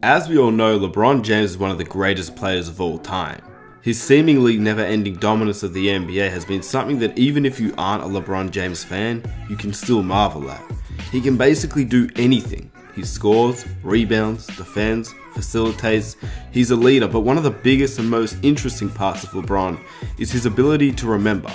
As we all know, LeBron James is one of the greatest players of all time. His seemingly never-ending dominance of the NBA has been something that even if you aren't a LeBron James fan, you can still marvel at. He can basically do anything. He scores, rebounds, defends, facilitates. He's a leader, but one of the biggest and most interesting parts of LeBron is his ability to remember.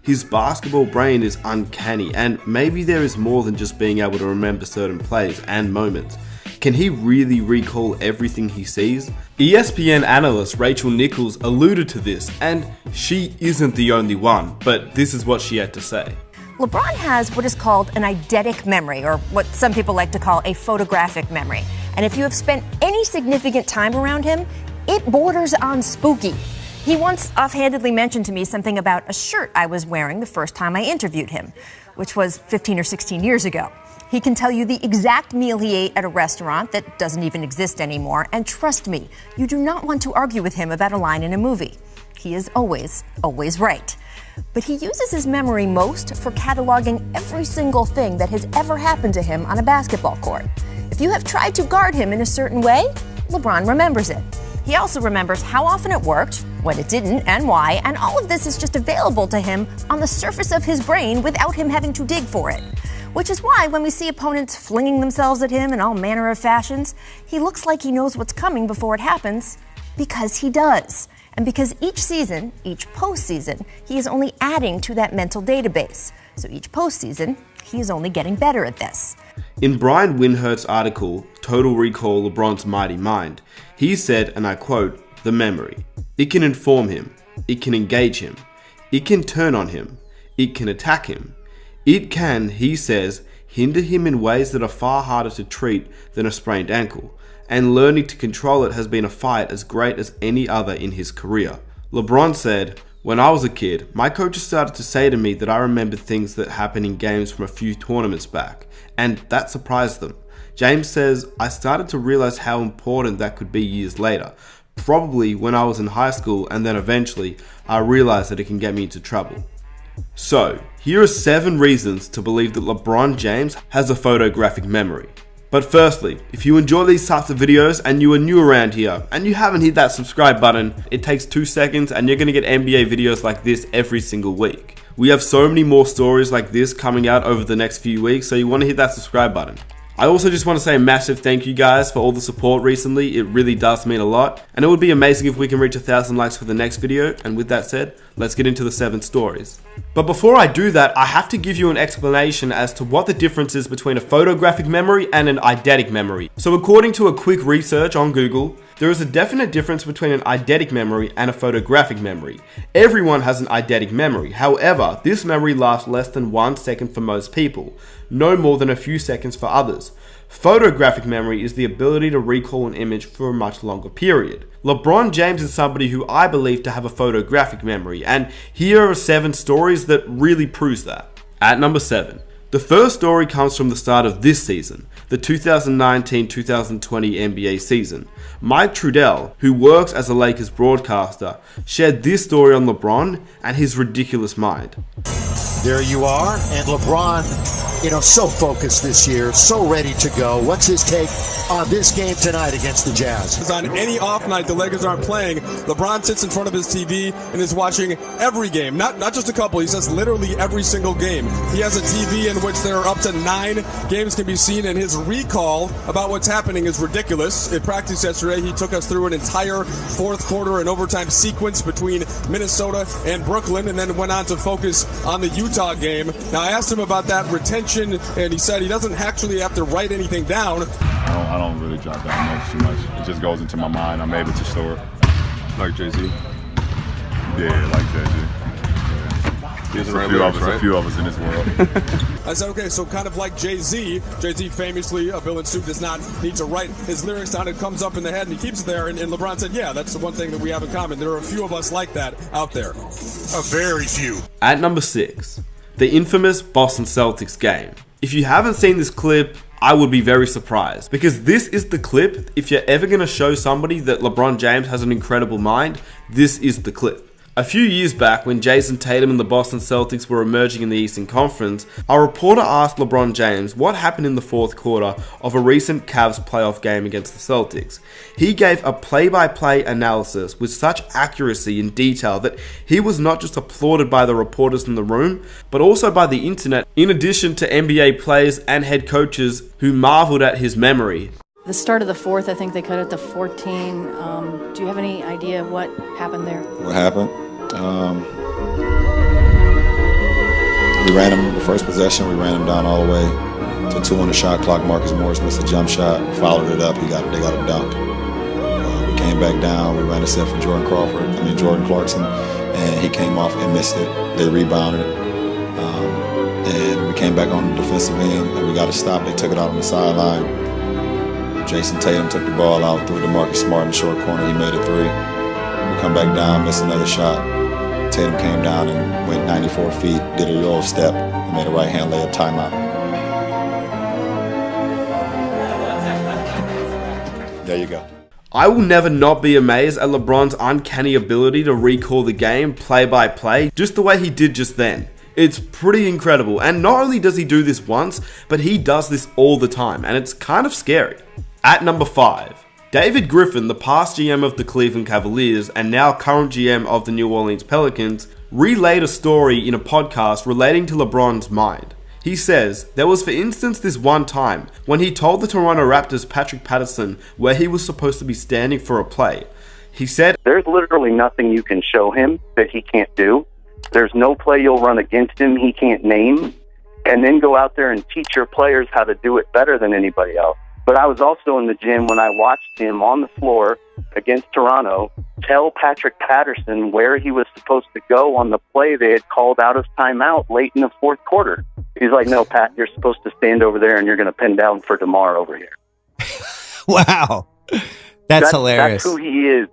His basketball brain is uncanny, and maybe there is more than just being able to remember certain plays and moments. Can he really recall everything he sees? ESPN analyst Rachel Nichols alluded to this, and she isn't the only one, but this is what she had to say. LeBron has what is called an eidetic memory, or what some people like to call a photographic memory. And if you have spent any significant time around him, it borders on spooky. He once offhandedly mentioned to me something about a shirt I was wearing the first time I interviewed him, which was 15 or 16 years ago. He can tell you the exact meal he ate at a restaurant that doesn't even exist anymore, and trust me, you do not want to argue with him about a line in a movie. He is always right. But he uses his memory most for cataloging every single thing that has ever happened to him on a basketball court. If you have tried to guard him in a certain way, LeBron remembers it. He also remembers how often it worked, when it didn't, and why, and all of this is just available to him on the surface of his brain without him having to dig for it. Which is why when we see opponents flinging themselves at him in all manner of fashions, he looks like he knows what's coming before it happens, because he does. And because each season, each postseason, he is only adding to that mental database. So each postseason, he is only getting better at this. In Brian Windhurst's article, Total Recall LeBron's Mighty Mind, he said, and I quote, "The memory. It can inform him. It can engage him. It can turn on him. It can attack him. It can," he says, "hinder him in ways that are far harder to treat than a sprained ankle. And learning to control it has been a fight as great as any other in his career." LeBron said, "When I was a kid, my coaches started to say to me that I remembered things that happened in games from a few tournaments back, and that surprised them." James says, "I started to realize how important that could be years later, probably when I was in high school, and then eventually I realized that it can get me into trouble." So, here are 7 reasons to believe that LeBron James has a photographic memory. But firstly, if you enjoy these types of videos and you are new around here and you haven't hit that subscribe button, it takes 2 seconds and you're going to get NBA videos like this every single week. We have so many more stories like this coming out over the next few weeks, so you want to hit that subscribe button. I also just want to say a massive thank you guys for all the support recently. It really does mean a lot, and it would be amazing if we can reach 1,000 likes for the next video. And with that said, let's get into the 7 stories. But before I do that, I have to give you an explanation as to what the difference is between a photographic memory and an eidetic memory. So according to a quick research on Google, there is a definite difference between an eidetic memory and a photographic memory. Everyone has an eidetic memory. However, this memory lasts less than 1 second for most people, no more than a few seconds for others. Photographic memory is the ability to recall an image for a much longer period. LeBron James is somebody who I believe to have a photographic memory, and here are 7 stories that really proves that. At number 7. The first story comes from the start of this season, the 2019-2020 NBA season. Mike Trudell, who works as a Lakers broadcaster, shared this story on LeBron and his ridiculous mind. There you are, and LeBron, so focused this year, so ready to go. What's his take on this game tonight against the Jazz? On any off night the Lakers aren't playing, LeBron sits in front of his TV and is watching every game, not just a couple. He says literally every single game. He has a TV in which there are up to 9 games can be seen, and his recall about what's happening is ridiculous. In practice yesterday, he took us through an entire fourth quarter and overtime sequence between Minnesota and Brooklyn, and then went on to focus on the Utah game. Now, I asked him about that retention, and he said he doesn't actually have to write anything down. I don't really jot down notes too much. It just goes into my mind. I'm able to store it. Like Jay-Z? Yeah, like Jay-Z. There's a few of us in this world. I said, okay, so kind of like Jay-Z. Jay-Z famously, a Bill and Stu does not need to write his lyrics down. It comes up in the head and he keeps it there. And LeBron said, yeah, that's the one thing that we have in common. There are a few of us like that out there. A very few. At number 6, the infamous Boston Celtics game. If you haven't seen this clip, I would be very surprised, because this is the clip. If you're ever going to show somebody that LeBron James has an incredible mind, this is the clip. A few years back, when Jason Tatum and the Boston Celtics were emerging in the Eastern Conference, a reporter asked LeBron James what happened in the fourth quarter of a recent Cavs playoff game against the Celtics. He gave a play-by-play analysis with such accuracy and detail that he was not just applauded by the reporters in the room, but also by the internet, in addition to NBA players and head coaches who marveled at his memory. The start of the fourth, I think they cut it to 14. Do you have any idea what happened there? What happened? We ran him the first possession. We ran him down all the way to 2 on the shot clock. Marcus Morris missed a jump shot, followed it up. They got a dunk. We came back down. We ran a set for Jordan Clarkson, and he came off and missed it. They rebounded it, and we came back on the defensive end, and we got a stop. They took it out on the sideline. Jason Tatum took the ball out, threw it to Marcus Smart in the short corner. He made a 3. We come back down, missed another shot. Tatum came down and went 94 feet, did a Euro step, and made a right-hand layup timeout. There you go. I will never not be amazed at LeBron's uncanny ability to recall the game play by play, just the way he did just then. It's pretty incredible, and not only does he do this once, but he does this all the time, and it's kind of scary. At number 5, David Griffin, the past GM of the Cleveland Cavaliers and now current GM of the New Orleans Pelicans, relayed a story in a podcast relating to LeBron's mind. He says, there was for instance this one time when he told the Toronto Raptors' Patrick Patterson where he was supposed to be standing for a play. He said, "There's literally nothing you can show him that he can't do. There's no play you'll run against him he can't name, and then go out there and teach your players how to do it better than anybody else." But I was also in the gym when I watched him on the floor against Toronto tell Patrick Patterson where he was supposed to go on the play they had called out of timeout late in the fourth quarter. He's like, "No, Pat, you're supposed to stand over there and you're going to pin down for DeMar over here." Wow. That's hilarious. That's who he is.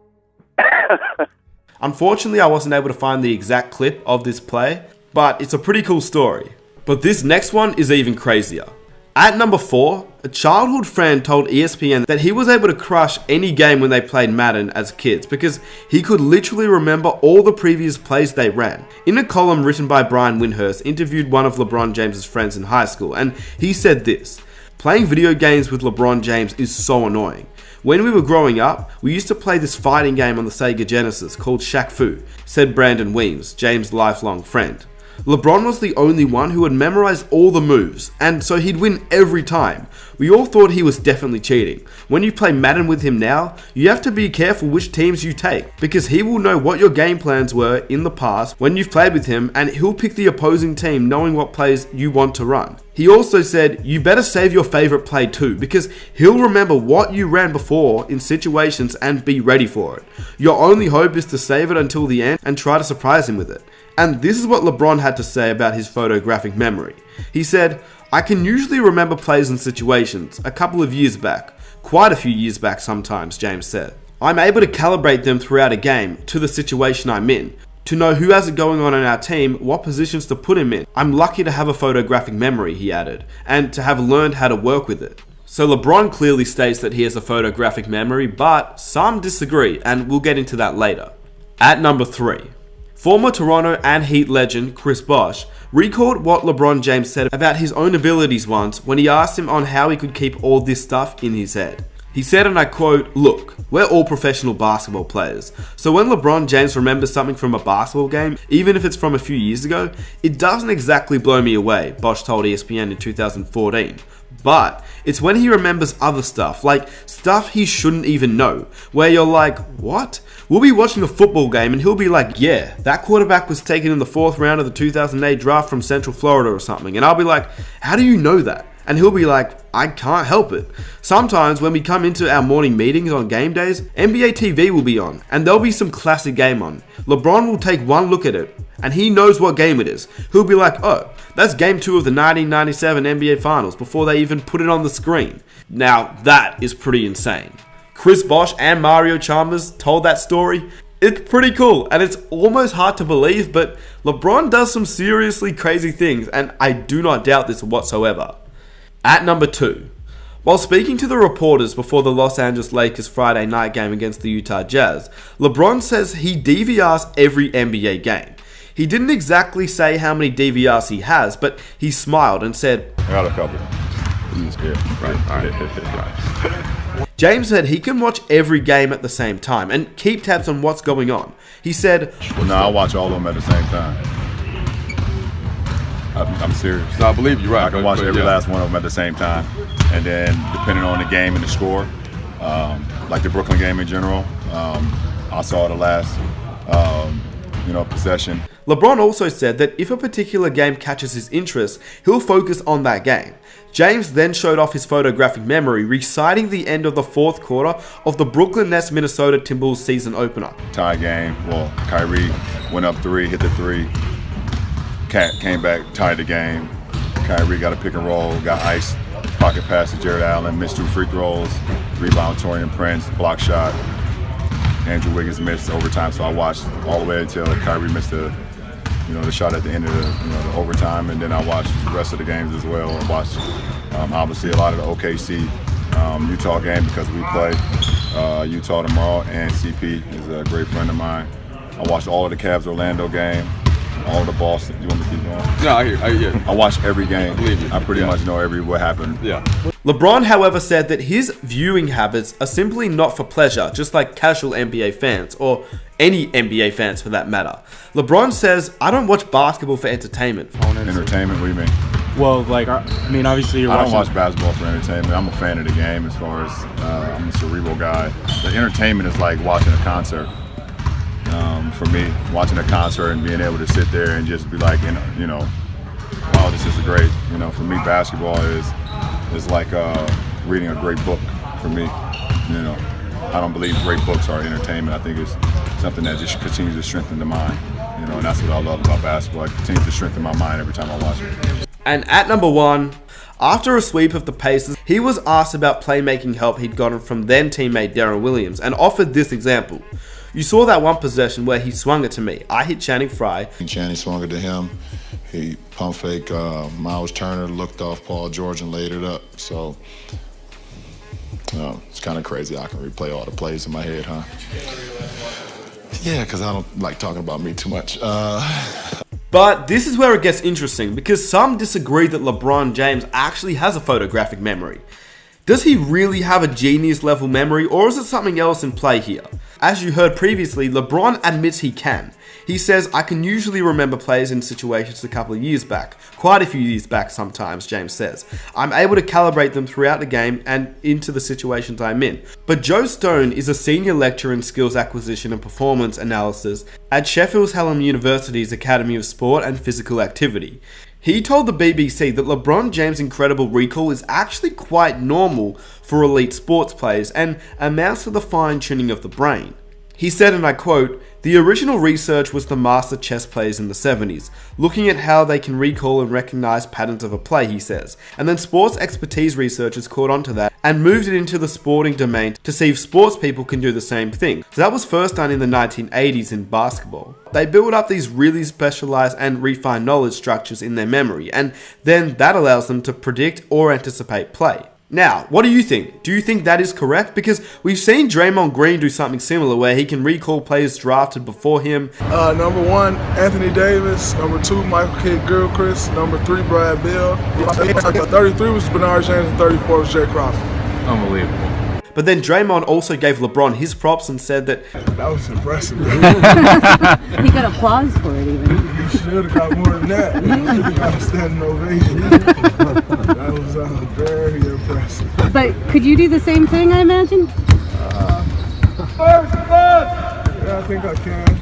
Unfortunately, I wasn't able to find the exact clip of this play, but it's a pretty cool story. But this next one is even crazier. At number 4, a childhood friend told ESPN that he was able to crush any game when they played Madden as kids because he could literally remember all the previous plays they ran. In a column written by Brian Windhurst, interviewed one of LeBron James's friends in high school, and he said this: "Playing video games with LeBron James is so annoying. When we were growing up, we used to play this fighting game on the Sega Genesis called Shaq Fu," said Brandon Weems, James' lifelong friend. LeBron was the only one who had memorized all the moves, and so he'd win every time. We all thought he was definitely cheating. When you play Madden with him now, you have to be careful which teams you take, because he will know what your game plans were in the past when you've played with him, and he'll pick the opposing team knowing what plays you want to run. He also said, "You better save your favorite play too, because he'll remember what you ran before in situations and be ready for it. Your only hope is to save it until the end and try to surprise him with it." And this is what LeBron had to say about his photographic memory. He said, "I can usually remember plays and situations a couple of years back, quite a few years back sometimes," James said. "I'm able to calibrate them throughout a game to the situation I'm in, to know who has it going on in our team, what positions to put him in. I'm lucky to have a photographic memory," he added, "and to have learned how to work with it." So LeBron clearly states that he has a photographic memory, but some disagree, and we'll get into that later. At number 3. Former Toronto and Heat legend Chris Bosh recalled what LeBron James said about his own abilities once when he asked him on how he could keep all this stuff in his head. He said, and I quote, "Look, we're all professional basketball players, so when LeBron James remembers something from a basketball game, even if it's from a few years ago, it doesn't exactly blow me away," Bosh told ESPN in 2014. But it's when he remembers other stuff, like stuff he shouldn't even know, where you're like, what? We'll be watching a football game and he'll be like, "Yeah, that quarterback was taken in the 4th round of the 2008 draft from Central Florida or something." And I'll be like, "How do you know that?" And he'll be like, "I can't help it." Sometimes when we come into our morning meetings on game days, NBA TV will be on and there'll be some classic game on. LeBron will take one look at it and he knows what game it is. He'll be like, "Oh, that's game 2 of the 1997 NBA Finals," before they even put it on the screen. Now that is pretty insane. Chris Bosh and Mario Chalmers told that story. It's pretty cool and it's almost hard to believe, but LeBron does some seriously crazy things and I do not doubt this whatsoever. At number 2, While speaking to the reporters before the Los Angeles Lakers Friday night game against the Utah Jazz, LeBron says he DVRs every NBA game. He didn't exactly say how many DVRs he has, but he smiled and said, I got a couple. Yeah, right. James said he can watch every game at the same time and keep tabs on what's going on. He said, well, no, I watch all of them at the same time. I'm serious. No, I believe you're right. I can watch every last one of them at the same time. And then, depending on the game and the score, like the Brooklyn game in general, I saw the last, possession. LeBron also said that if a particular game catches his interest, he'll focus on that game. James then showed off his photographic memory, reciting the end of the fourth quarter of the Brooklyn Nets Minnesota Timberwolves season opener. Tie game. Well, Kyrie went up 3, hit the 3. Cat came back, tied the game. Kyrie got a pick and roll, got iced, pocket pass to Jared Allen, missed 2 free throws, rebound Taurean Prince, block shot. Andrew Wiggins missed overtime, so I watched all the way until Kyrie missed the shot at the end of the overtime, and then I watched the rest of the games as well. I watched obviously a lot of the OKC Utah game because we play Utah tomorrow, and CP is a great friend of mine. I watched all of the Cavs Orlando game, all of the Boston. You want me to keep going? No, I hear. I watched every game. I believe you. I pretty much know what happened. Yeah. LeBron, however, said that his viewing habits are simply not for pleasure, just like casual NBA fans, or any NBA fans for that matter. LeBron says, I don't watch basketball for entertainment. Entertainment? What do you mean? Well, obviously you're I watching. don't watch basketball for entertainment. I'm a fan of the game as far as I'm a cerebral guy. The entertainment is like watching a concert. For me, watching a concert and being able to sit there and just be like, wow, this is great. For me, basketball is like reading a great book for me. I don't believe great books are entertainment. I think it's something that just continues to strengthen the mind. And that's what I love about basketball. It continues to strengthen my mind every time I watch it. And at number 1, after a sweep of the Pacers, he was asked about playmaking help he'd gotten from then teammate Darren Williams and offered this example. You saw that one possession where he swung it to me. I hit Channing Frye. Channing swung it to him. He pump fake Miles Turner, looked off Paul George and laid it up. So it's kind of crazy. I can replay all the plays in my head, huh? Yeah, because I don't like talking about me too much. But this is where it gets interesting, because some disagree that LeBron James actually has a photographic memory. Does he really have a genius level memory, or is it something else in play here? As you heard previously, LeBron admits he can. He says, I can usually remember plays in situations a couple of years back. Quite a few years back sometimes, James says. I'm able to calibrate them throughout the game and into the situations I'm in. But Joe Stone is a senior lecturer in skills acquisition and performance analysis at Sheffield Hallam University's Academy of Sport and Physical Activity. He told the BBC that LeBron James' incredible recall is actually quite normal for elite sports players and amounts to the fine-tuning of the brain. He said, and I quote, the original research was the master chess players in the 70s, looking at how they can recall and recognize patterns of a play, he says. And then sports expertise researchers caught onto that and moved it into the sporting domain to see if sports people can do the same thing. So that was first done in the 1980s in basketball. They build up these really specialized and refined knowledge structures in their memory, and then that allows them to predict or anticipate play. Now, what do you think? Do you think that is correct? Because we've seen Draymond Green do something similar where he can recall players drafted before him. Number 1, Anthony Davis. Number 2, Michael Kidd-Gilchrist. Number 3, Brad Beal. 33 was Bernard James and 34 was Jay Crawford. Unbelievable. But then Draymond also gave LeBron his props and said that that was impressive. He got applause for it even. You should have got more than that. You should have got a standing ovation. That was very impressive. But could you do the same thing, I imagine? Yeah, I think I can.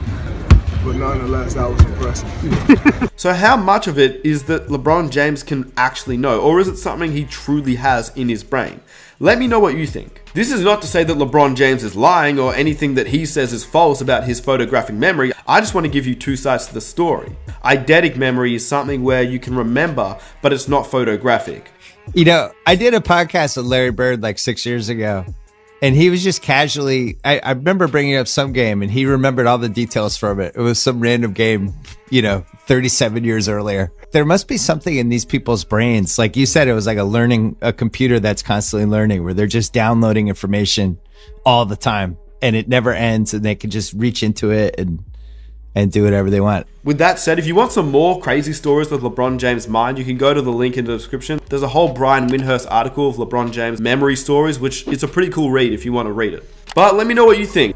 But nonetheless, that was impressive. So how much of it is that LeBron James can actually know, or is it something he truly has in his brain? Let me know what you think. This is not to say that LeBron James is lying or anything that he says is false about his photographic memory. I just want to give you two sides to the story. Eidetic memory is something where you can remember, but it's not photographic. You know, I did a podcast with Larry Bird like 6 years ago, and he was just casually, I remember bringing up some game, and he remembered all the details from it. It was some random game, 37 years earlier. There must be something in these people's brains. Like you said, it was like a computer that's constantly learning, where they're just downloading information all the time and it never ends, and they can just reach into it and do whatever they want. With that said, if you want some more crazy stories with LeBron James' mind, you can go to the link in the description. There's a whole Brian Windhorst article of LeBron James' memory stories, which is a pretty cool read if you want to read it. But let me know what you think.